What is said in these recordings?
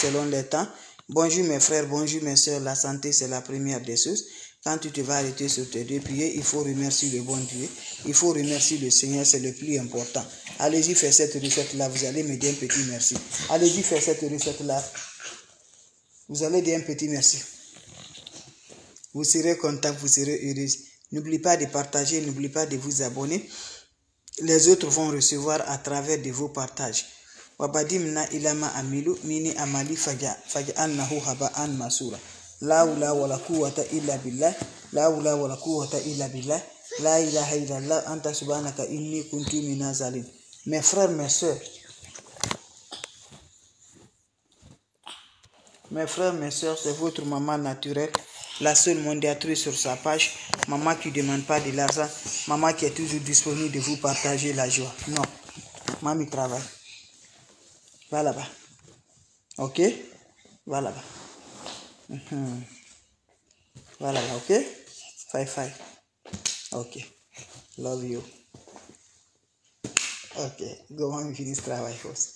selon les temps. Bonjour mes frères, bonjour mes soeurs, la santé c'est la première des choses. Quand tu te vas arrêter sur tes deux pieds, il faut remercier le bon Dieu. Il faut remercier le Seigneur, c'est le plus important. Allez-y, faire cette recette-là, vous allez me dire un petit merci. Allez-y, faire cette recette-là. Vous allez dire un petit merci. Vous serez content, vous serez heureux. N'oubliez pas de partager, n'oubliez pas de vous abonner. Les autres vont recevoir à travers de vos partages. Wabadimna ilama amilu mini amali faja annahu haba'an masura. La hawla wala quwwata illa billah. La hawla wala quwwata illa billah. La ilaha illallah anta subhanaka inni kuntu minaz zalimin. Mes frères, mes soeurs. Mes frères, mes soeurs, c'est votre maman naturelle, la seule mondiatrice sur sa page, maman qui ne demande pas de l'argent, maman qui est toujours disponible de vous partager la joie. Non, maman travaille. Va là-bas. Ok? Va là-bas. Va là-bas, ok? Bye. Ok. Love you. Ok. Go on, finish travail first.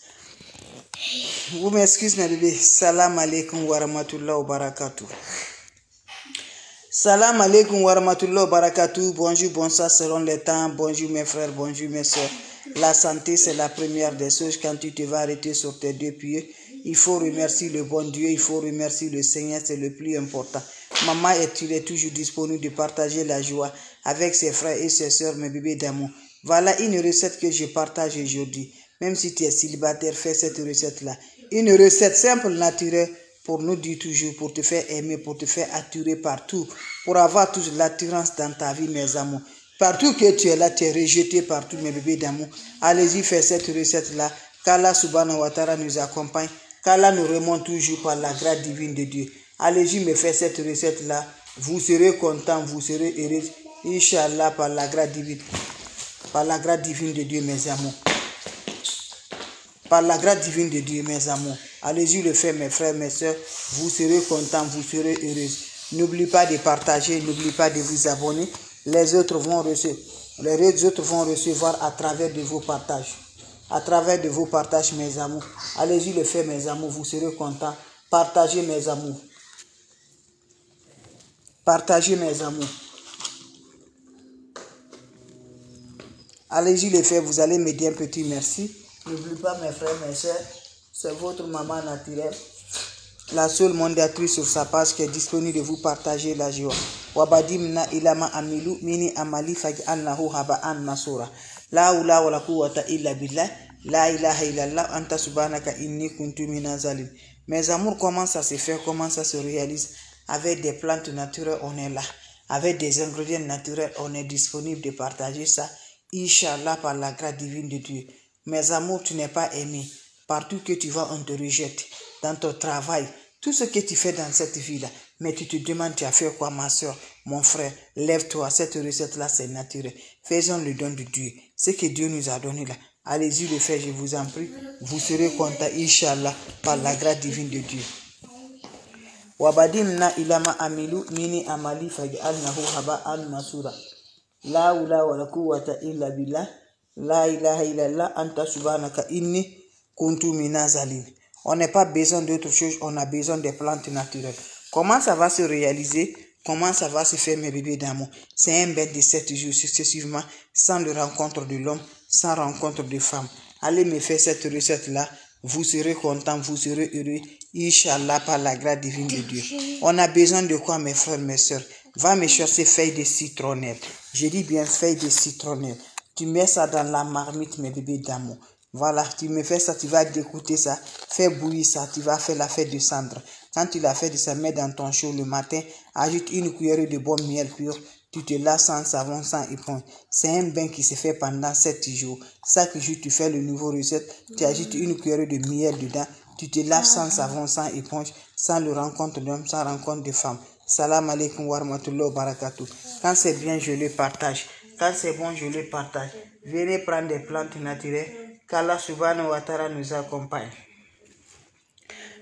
Vous m'excusez mes bébés. Salam alaikum wa rahmatullah wa barakatuh. Salam alaikum wa rahmatullah wa barakatuh. Bonjour, bonsoir selon les temps. Bonjour mes frères, bonjour mes soeurs. La santé c'est la première des choses. Quand tu te vas arrêter sur tes deux pieds, il faut remercier le bon Dieu, il faut remercier le Seigneur, c'est le plus important. Maman est toujours disponible de partager la joie avec ses frères et ses soeurs, mes bébés d'amour. Voilà une recette que je partage aujourd'hui. Même si tu es célibataire, fais cette recette-là. Une recette simple, naturelle, pour nous dire toujours, pour te faire aimer, pour te faire attirer partout, pour avoir toute l'attirance dans ta vie, mes amours. Partout que tu es là, tu es rejeté partout, mes bébés d'amour. Allez-y, fais cette recette-là. Qu'Allah subhanahu wa ta'ala nous accompagne. Qu'Allah nous remonte toujours par la grâce divine de Dieu. Allez-y, me faire cette recette-là. Vous serez content, vous serez heureux. Inch'Allah, par la grâce divine. Par la grâce divine de Dieu, mes amours. Par la grâce divine de Dieu, mes amours. Allez-y le faire, mes frères, mes soeurs. Vous serez contents, vous serez heureux. N'oubliez pas de partager, n'oubliez pas de vous abonner. Les autres vont recevoir à travers de vos partages. À travers de vos partages, mes amours. Allez-y le faire, mes amours. Vous serez contents. Partagez, mes amours. Partagez, mes amours. Allez-y le faire. Vous allez me dire un petit merci. N'oubliez pas, mes frères, mes soeurs, c'est votre maman naturelle, la seule mondiatrice sur sa page qui est disponible de vous partager la joie. Wabadimna ilama amilu mini amali faj'alnahu haba'an masura. La hawla wala quwwata illa billah. La ilaha illallah anta subhanaka inni kuntu minaz zalimin. Mes amours, comment ça se fait, comment ça se réalise? Avec des plantes naturelles, on est là. Avec des ingrédients naturels, on est disponible de partager ça. Inch'Allah, par la grâce divine de Dieu. Mes amours, tu n'es pas aimé. Partout que tu vas, on te rejette. Dans ton travail, tout ce que tu fais dans cette vie-là. Mais tu te demandes, tu as fait quoi, ma soeur, mon frère? Lève-toi, cette recette-là, c'est naturel. Faisons le don de Dieu. Ce que Dieu nous a donné là. Allez-y le faire, je vous en prie. Vous serez content, Inch'Allah, par la grâce divine de Dieu. Wabadimna ilama amilu mini amali faj'alnahu haba'an masura. La hawla wala quwwata illa billah. La ilaha illallah anta subhanaka inni kuntu minaz zalimin. On n'a pas besoin d'autre chose, on a besoin des plantes naturelles. Comment ça va se réaliser? Comment ça va se faire, mes bébés d'amour? C'est un bain de 7 jours successivement, sans le rencontre de l'homme, sans rencontre de femme. Allez me faire cette recette-là, vous serez content, vous serez heureux, Inch'Allah, par la grâce divine de Dieu. On a besoin de quoi, mes frères, mes soeurs? Va me chercher feuilles de citronnelle. Je dis bien feuilles de citronnelle. Tu mets ça dans la marmite, mes bébés d'amour. Voilà, tu me fais ça, tu vas dégoûter ça, fais bouillir ça, tu vas faire la fête de cendre. Quand tu l'as fait de ça, mets dans ton chaud le matin, ajoute une cuillerée de bon miel pur, tu te laves sans savon, sans éponge. C'est un bain qui se fait pendant 7 jours. Chaque jour, tu fais le nouveau recette, tu ajoutes une cuillerée de miel dedans, tu te laves sans savon, sans éponge, sans le rencontre d'homme, sans rencontre de femme. Salam alaikum wa rahmatullah wa barakatuh. Quand c'est bien, je le partage. Quand c'est bon, je le partage. Venez prendre des plantes naturelles. Qu'Allah subhanahu wa ta'ala nous accompagne.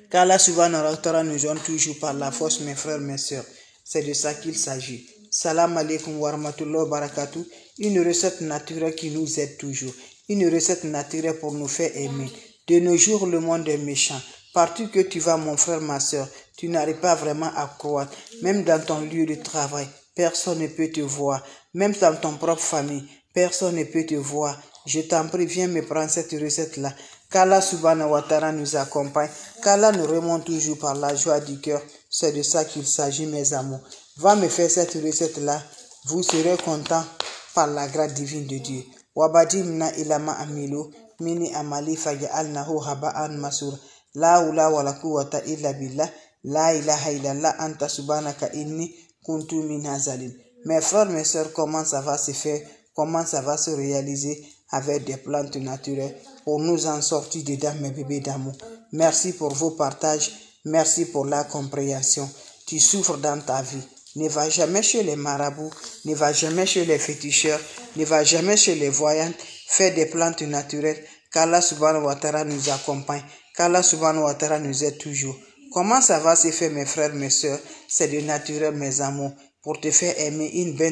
Qu'Allah subhanahu wa ta'ala nous donne toujours par la force, mes frères, mes soeurs. C'est de ça qu'il s'agit. Salam alaikum wa rahmatullah wa barakatuh. Une recette naturelle qui nous aide toujours. Une recette naturelle pour nous faire aimer. De nos jours, le monde est méchant. Partout que tu vas, mon frère, ma soeur, tu n'arrives pas vraiment à croître. Même dans ton lieu de travail, personne ne peut te voir. Même dans ton propre famille, personne ne peut te voir. Je t'en prie, viens me prendre cette recette-là. Qu'Allah subhanahu wa ta'ala nous accompagne. Qu'Allah nous remonte toujours par la joie du cœur. C'est de ça qu'il s'agit, mes amours. Va me faire cette recette-là. Vous serez contents par la grâce divine de Dieu. Wabadimna ilama amilu mini amali faja'alnahu haba'an masura. La hawla wala quwwata illa billah. La ilaha illallah anta subhanaka inni kuntu minaz zalimin. Mes frères, mes sœurs, comment ça va se faire? Comment ça va se réaliser avec des plantes naturelles pour nous en sortir dedans, mes bébés d'amour? Merci pour vos partages. Merci pour la compréhension. Tu souffres dans ta vie. Ne va jamais chez les marabouts, ne va jamais chez les féticheurs, ne va jamais chez les voyantes. Fais des plantes naturelles. Qu'Allah subhanahu wa ta'ala nous accompagne. Qu'Allah subhanahu wa ta'ala nous aide toujours. Comment ça va se faire, mes frères, mes sœurs? C'est de naturel, mes amours, pour te faire aimer une bain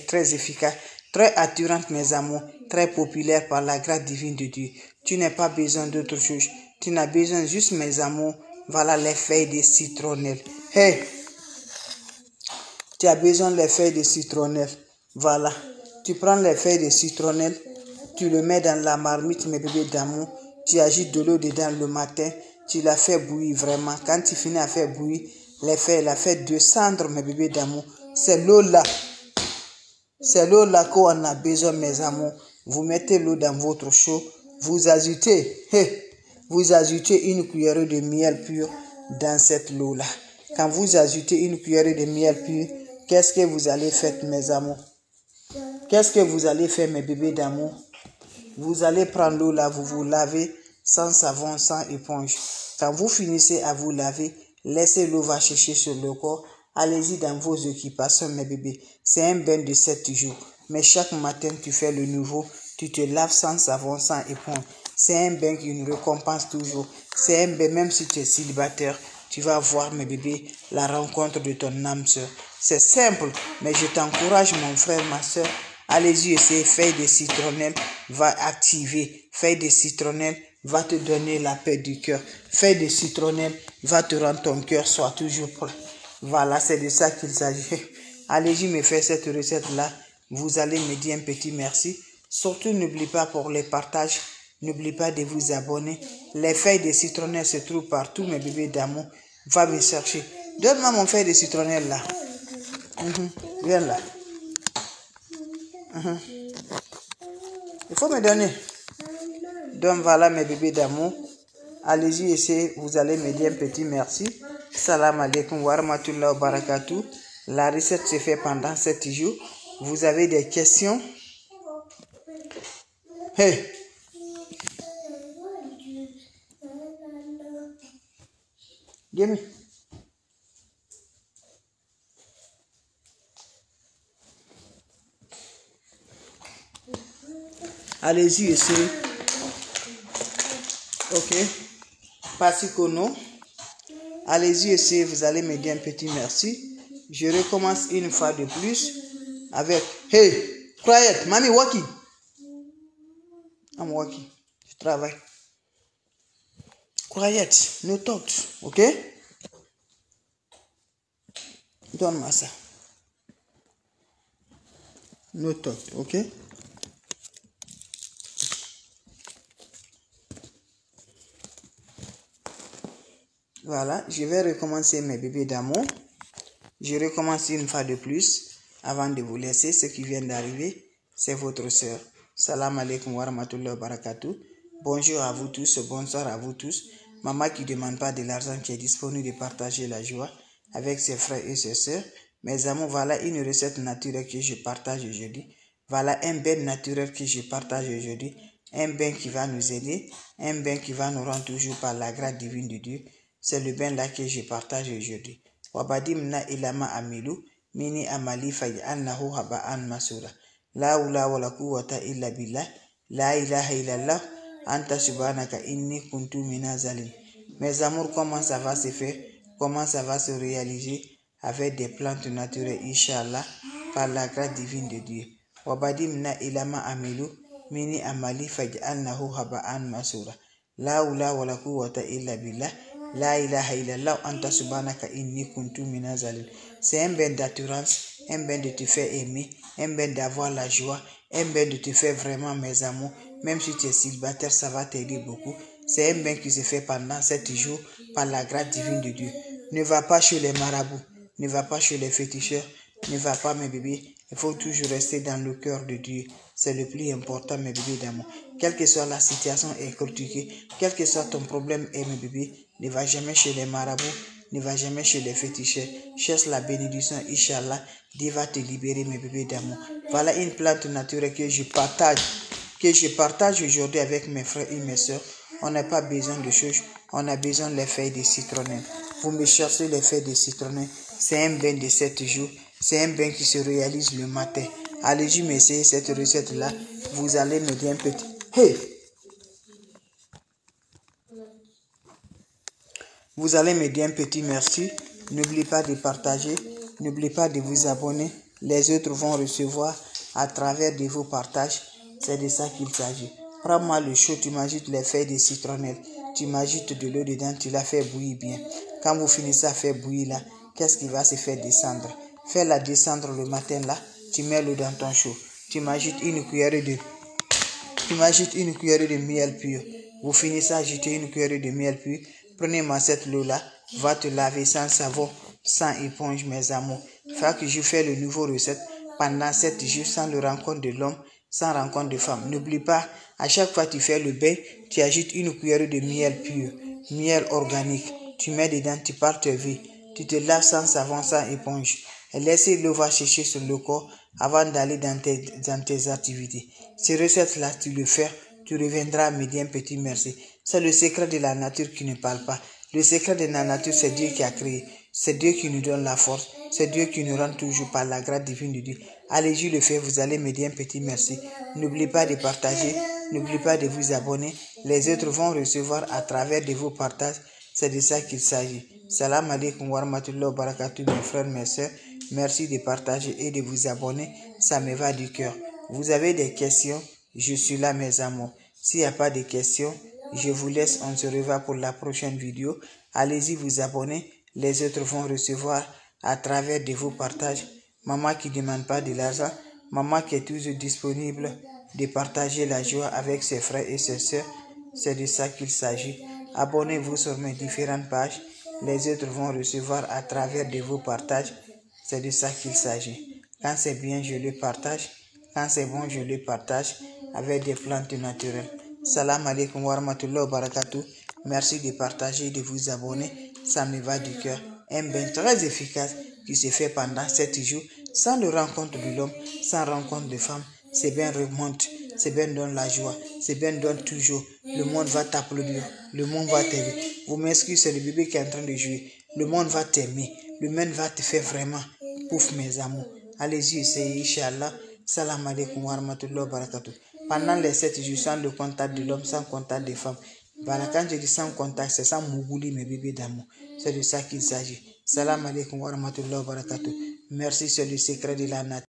très efficace, très attirante, mes amours, très populaire par la grâce divine de Dieu. Tu n'as pas besoin d'autre chose. Tu n'as besoin juste, mes amours, voilà les feuilles de citronnelle. Hey! Tu as besoin des feuilles de citronnelle. Voilà. Tu prends les feuilles de citronnelle, tu le mets dans la marmite, mes bébés d'amour. Tu agites de l'eau dedans le matin. Tu la fais bouillir vraiment. Quand tu finis à faire bouillir, les feuilles, la fais descendre, mes bébés d'amour. C'est l'eau-là. C'est l'eau-là qu'on a besoin, mes amours. Vous mettez l'eau dans votre chaud. Vous ajoutez, vous ajoutez une cuillerée de miel pur dans cette eau-là. Quand vous ajoutez une cuillerée de miel pur, qu'est-ce que vous allez faire, mes amours? Qu'est-ce que vous allez faire, mes bébés d'amour? Vous allez prendre l'eau là, vous vous lavez sans savon, sans éponge. Quand vous finissez à vous laver, laissez l'eau va chercher sur le corps. Allez-y dans vos occupations, mes bébés. C'est un bain de 7 jours. Mais chaque matin, tu fais le nouveau. Tu te laves sans savon, sans éponge. C'est un bain qui nous récompense toujours. C'est un bain, même si tu es célibataire, tu vas voir, mes bébés, la rencontre de ton âme sœur. C'est simple, mais je t'encourage, mon frère, ma soeur. Allez-y, essayez. Feuille de citronnelle va activer. Feuille de citronnelle va te donner la paix du cœur. Feuille de citronnelle va te rendre ton cœur soit toujours prêt. Voilà, c'est de ça qu'il s'agit. Allez-y me faire cette recette-là. Vous allez me dire un petit merci. Surtout, n'oubliez pas pour les partages. N'oubliez pas de vous abonner. Les feuilles de citronnelle se trouvent partout, mes bébés d'amour. Va me chercher. Donne-moi mon feuille de citronnelle là. Viens là. Il faut me donner. Donc voilà, mes bébés d'amour. Allez-y, essayez. Vous allez me dire un petit merci. Salam alaikum wa rahmatullahi wa barakatuh. La recette se fait pendant 7 jours. Vous avez des questions? Hey! Give me. Allez-y, essayez. Ok. Pasikono. Allez-y, essayez. Vous allez me dire un petit merci. Je recommence une fois de plus avec hey, quiet, mommy working. I'm working. Je travaille. Quiet, no talk, ok? Donne-moi ça. No talk, ok? Voilà, je vais recommencer, mes bébés d'amour. Je recommence une fois de plus avant de vous laisser. Ce qui vient d'arriver, c'est votre soeur. Salam alaikum wa rahmatullahi wa barakatuh. Bonjour à vous tous, bonsoir à vous tous. Maman qui ne demande pas de l'argent, qui est disponible de partager la joie avec ses frères et ses sœurs. Mes amours, voilà une recette naturelle que je partage aujourd'hui. Voilà un bain naturel que je partage aujourd'hui. Un bain qui va nous aider. Un bain qui va nous rendre toujours par la grâce divine de Dieu. C'est le bain là que je partage aujourd'hui. Wabadimna ilama amilu mini amali faj'alnahu haba'an masura. La hawla wala quwwata illa billah. La ilaha illallah anta subhanaka inni kuntu minaz zalimin. Mes amours, comment ça va se faire? Comment ça va se réaliser avec des plantes naturelles, Inch'Allah, par la grâce divine de Dieu. Wabadimna ilama amilu mini amali faj'alnahu haba'an masura. La hawla wala quwwata illa billah. La ilaha illallah anta subhanaka inni kuntu minaz zalimin. C'est un bain d'assurance, un bain de te faire aimer, un bain d'avoir la joie, un bain de te faire vraiment mes amours. Même si tu es célibataire, ça va t'aider beaucoup. C'est un bain qui se fait pendant 7 jours par la grâce divine de Dieu. Ne va pas chez les marabouts, ne va pas chez les féticheurs, ne va pas mes bébés. Il faut toujours rester dans le cœur de Dieu. C'est le plus important mes bébés d'amour. Quelle que soit la situation est critiquée, quel que soit ton problème mes bébés, ne va jamais chez les marabouts, ne va jamais chez les féticheurs. Cherche la bénédiction, Inch'Allah. Dieu va te libérer mes bébés d'amour. Voilà une plante naturelle que je partage aujourd'hui avec mes frères et mes soeurs. On n'a pas besoin de choses, on a besoin des feuilles de citronnelle. Vous me cherchez les feuilles de citronnelle. C'est un bain de 7 jours. C'est un bain qui se réalise le matin. Allez-y m'essayer cette recette-là. Vous allez me dire un petit. Hey! Vous allez me dire un petit merci. N'oubliez pas de partager. N'oubliez pas de vous abonner. Les autres vont recevoir à travers de vos partages. C'est de ça qu'il s'agit. Prends-moi le chaud, tu m'ajoutes les feuilles de citronnelle. Tu m'ajoutes de l'eau dedans, tu la fais bouillir bien. Quand vous finissez à faire bouillir là, qu'est-ce qui va se faire descendre? Fais-la descendre le matin là. Tu mets l'eau dans ton chaud. Tu m'ajoutes une cuillère de miel pur. Vous finissez à ajouter une cuillère de miel pur. Prenez-moi cette eau-là, va te laver sans savon, sans éponge, mes amours. Fait que je fais le nouveau recette pendant 7 jours sans le rencontre de l'homme, sans rencontre de femme. N'oublie pas, à chaque fois que tu fais le bain, tu ajoutes une cuillère de miel pur, miel organique. Tu mets dedans, tu pars te vie. Tu te laves sans savon, sans éponge. Et laissez l'eau va sécher sur le corps avant d'aller dans tes activités. Ces recettes-là, tu le fais, tu reviendras à me dire un petit merci. C'est le secret de la nature qui ne parle pas. Le secret de la nature, c'est Dieu qui a créé. C'est Dieu qui nous donne la force. C'est Dieu qui nous rend toujours par la grâce divine de Dieu. Allez-y le faire, vous allez me dire un petit merci. N'oubliez pas de partager. N'oubliez pas de vous abonner. Les autres vont recevoir à travers de vos partages. C'est de ça qu'il s'agit. Salam alaikum wa rahmatullahi wa barakatuh, mes frères, mes soeurs. Merci de partager et de vous abonner. Ça me va du cœur. Vous avez des questions? Je suis là, mes amours. S'il n'y a pas de questions, je vous laisse. On se revoit pour la prochaine vidéo. Allez-y vous abonner. Les autres vont recevoir à travers de vos partages. Maman qui ne demande pas de l'argent. Maman qui est toujours disponible de partager la joie avec ses frères et ses soeurs. C'est de ça qu'il s'agit. Abonnez-vous sur mes différentes pages. Les autres vont recevoir à travers de vos partages. C'est de ça qu'il s'agit. Quand c'est bien, je le partage. Quand c'est bon, je le partage avec des plantes naturelles. Salam alaikum wa rahmatullahi wa barakatuh. Merci de partager et de vous abonner. Ça me va du cœur. Un bain très efficace qui se fait pendant 7 jours sans le rencontre de l'homme, sans rencontre de femme. C'est bien remonte. C'est bien donne la joie. C'est bien donne toujours. Le monde va t'applaudir. Le monde va t'aimer. Vous m'excusez, c'est le bébé qui est en train de jouer. Le monde va t'aimer. Le monde va te faire vraiment. Pouf mes amours. Allez-y, essayez, Inch'Allah. Salam alaikum wa rahmatullahi wa barakatuh. Pendant les 7 jours, sans le contact de l'homme, sans contact des femmes. Voilà, quand je dis sans contact, c'est sans mougouli, mes bébés d'amour. C'est de ça qu'il s'agit. Salam alaikum wa rahmatullahi wa barakatuh. Merci, c'est le secret de la nature.